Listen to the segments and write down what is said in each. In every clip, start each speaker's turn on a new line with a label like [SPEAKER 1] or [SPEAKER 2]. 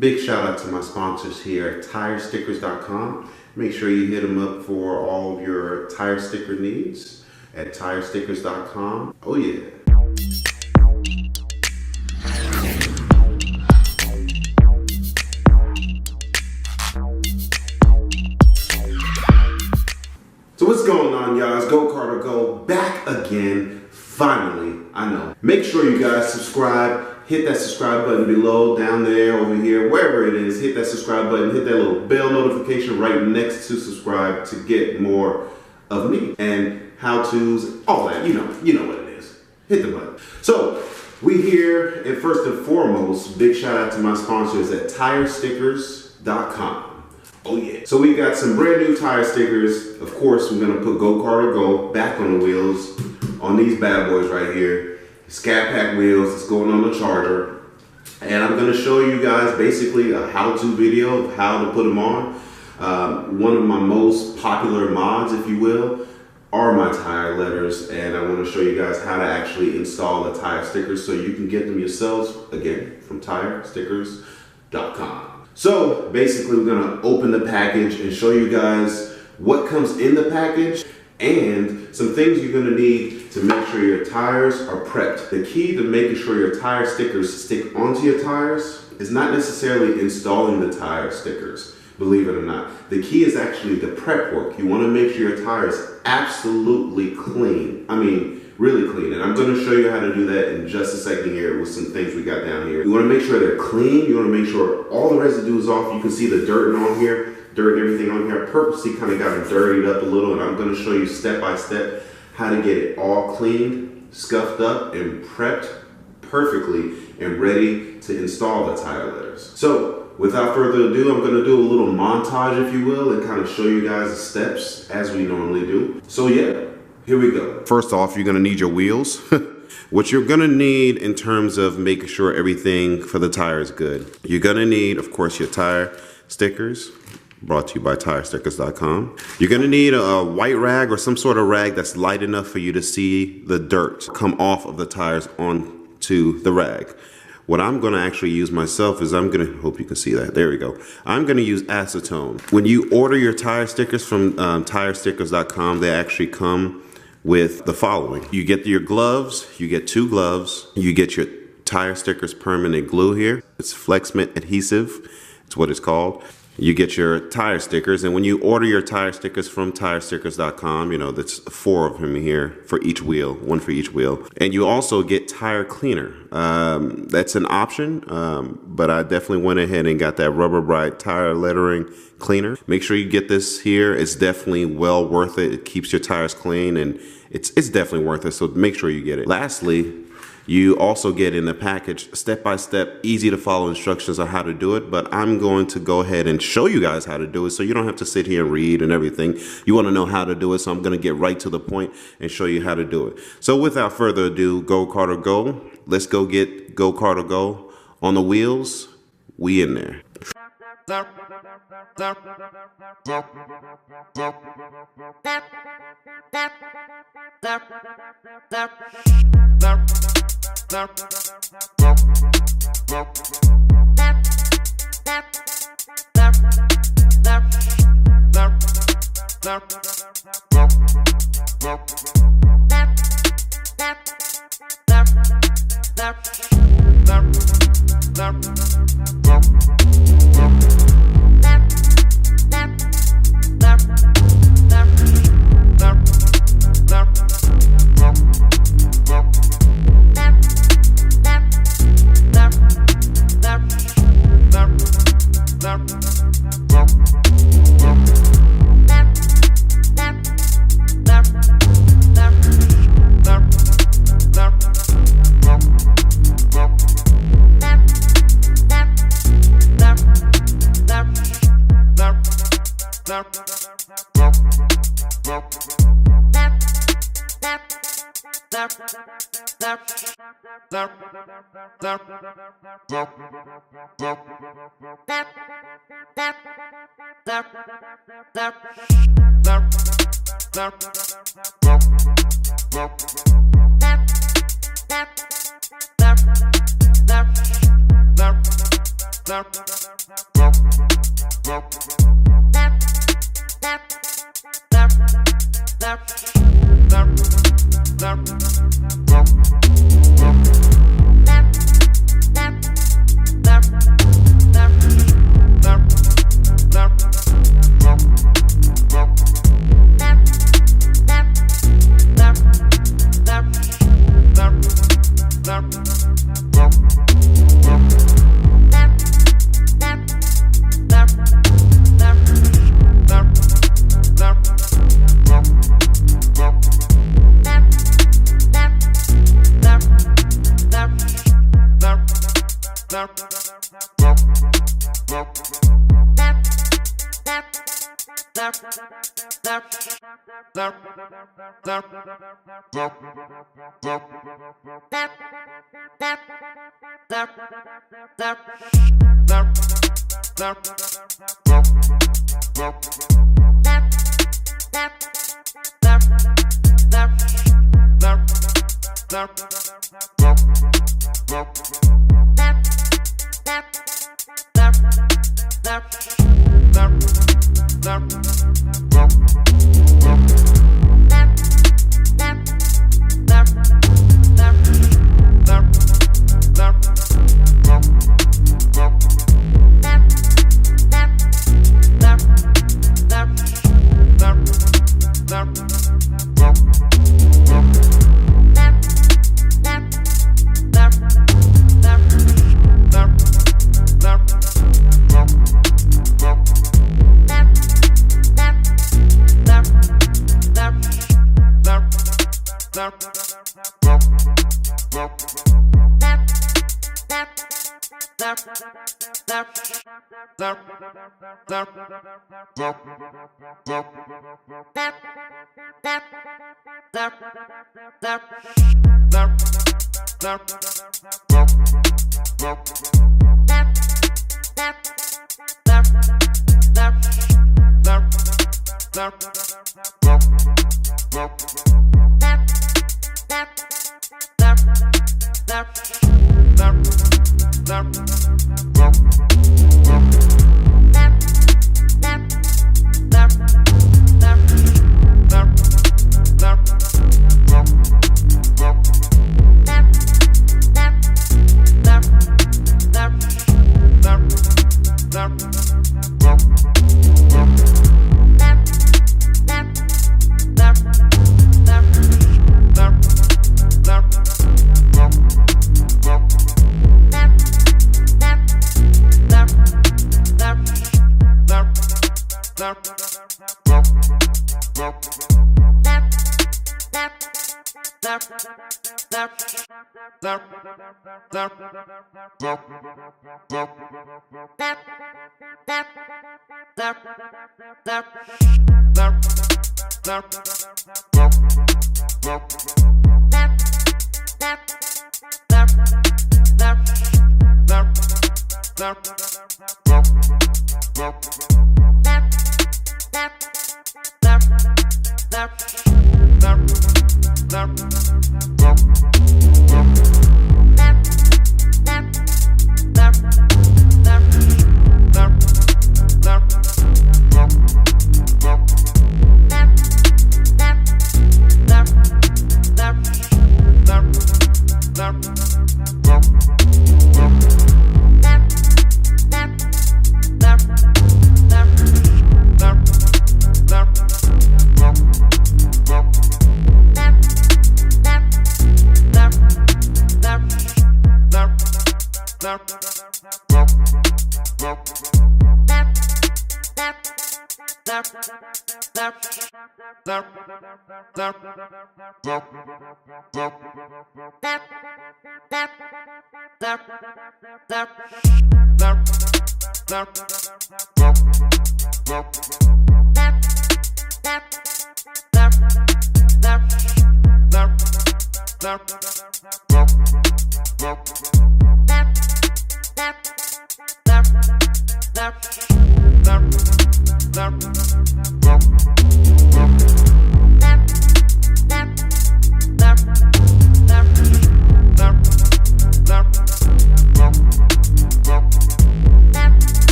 [SPEAKER 1] Big shout out to my sponsors here at TireStickers.com. Make sure you hit them up for all of your tire sticker needs at TireStickers.com. Oh yeah. So what's going on, y'all? It's Go Carter Go back again. Finally, I know. Make sure you guys subscribe. Hit that subscribe button below, down there, over here, wherever it is. Hit that subscribe button. Hit that little bell notification right next to subscribe to get more of me and how-tos, all that. You know what it is. Hit the button. So we here, and first and foremost, big shout out to my sponsors at TireStickers.com. Oh yeah. So we got some brand new tire stickers. Of course, we're gonna put Go Carter Go back on the wheels on these bad boys right here. Scat Pack wheels. It's going on the Charger, and I'm gonna show you guys basically a how-to video of how to put them on. One of my most popular mods, if you will, are my tire letters, and I want to show you guys how to actually install the tire stickers so you can get them yourselves, again, from TireStickers.com. So basically we're gonna open the package and show you guys what comes in the package and some things you're gonna need to make sure your tires are prepped. The key to making sure your tire stickers stick onto your tires is not necessarily installing the tire stickers, believe it or not. The key is actually the prep work. You wanna make sure your tire is absolutely clean. I mean, really clean, and I'm going to show you how to do that in just a second here with some things we got down here. You want to make sure they're clean. You want to make sure all the residue is off. You can see the dirt on here, dirt and everything on here. I purposely kind of got them dirtied up a little, and I'm going to show you step by step how to get it all cleaned, scuffed up, and prepped perfectly and ready to install the tire letters. So without further ado, I'm going to do a little montage, if you will, and kind of show you guys the steps as we normally do. So yeah. Here we go. First off, you're gonna need your wheels. What you're gonna need in terms of making sure everything for the tire is good. You're gonna need, of course, your tire stickers, brought to you by TireStickers.com. You're gonna need a white rag or some sort of rag that's light enough for you to see the dirt come off of the tires onto the rag. What I'm gonna actually use myself is hope you can see that, there we go. I'm gonna use acetone. When you order your tire stickers from TireStickers.com, they actually come with the following. You get your gloves, you get 2 gloves, you get your tire stickers permanent glue here. It's FlexMint adhesive, it's what it's called. You get your tire stickers, and when you order your tire stickers from TireStickers.com, you know, that's 4 of them here for each wheel, 1 for each wheel. And you also get tire cleaner. That's an option, but I definitely went ahead and got that Rubber Bright tire lettering cleaner. Make sure you get this here. It's definitely well worth it. It keeps your tires clean, and it's definitely worth it, so make sure you get it. Lastly, you also get in the package step-by-step, easy to follow instructions on how to do it, but I'm going to go ahead and show you guys how to do it so you don't have to sit here and read and everything. You want to know how to do it, so I'm going to get right to the point and show you how to do it. So without further ado, Go Carter Go. Let's go get Go Carter Go on the wheels. We in there.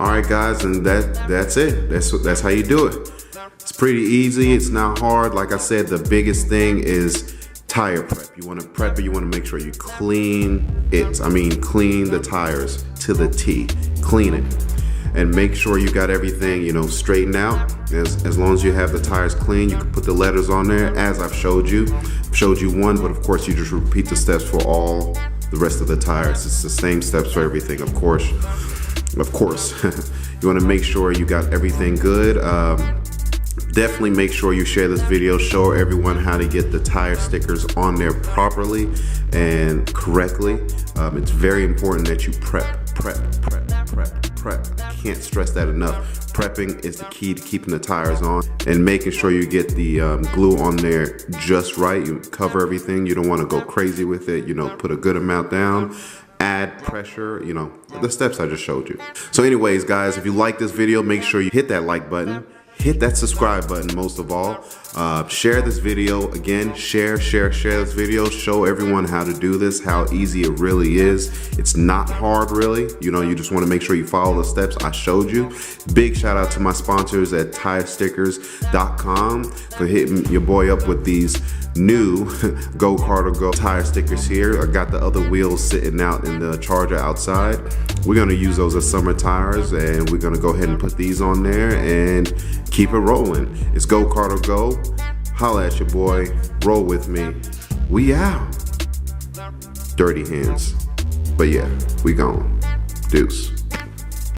[SPEAKER 1] Alright guys, and that's it. That's how you do it. It's pretty easy, it's not hard. Like I said, the biggest thing is tire prep. You want to prep it, you want to make sure you clean it. I mean, clean the tires to the T. Clean it. And make sure you got everything, you know, straightened out. As long as you have the tires clean, you can put the letters on there as I've showed you. I've showed you one, but of course you just repeat the steps for all the rest of the tires. It's the same steps for everything, of course. Of course. You want to make sure you got everything good. Definitely make sure you share this video, show everyone how to get the tire stickers on there properly and correctly. It's very important that you prep. I can't stress that enough. Prepping is the key to keeping the tires on and making sure you get the glue on there just right. You cover everything. You don't want to go crazy with it. You know, put a good amount down. Add pressure, you know, the steps I just showed you. So anyways, guys, if you like this video, make sure you hit that like button. Hit that subscribe button most of all. Share this video. Again, share this video. Show everyone how to do this, how easy it really is. It's not hard really. You know, you just want to make sure you follow the steps I showed you. Big shout out to my sponsors at TireStickers.com for hitting your boy up with these new Go Carter Go tire stickers here. I got the other wheels sitting out in the charger outside. We're gonna use those as summer tires, and we're gonna go ahead and put these on there and keep it rolling. It's Go Carter Go. Holla at your boy. Roll with me. We out. Dirty hands. But yeah, we gone. Deuce.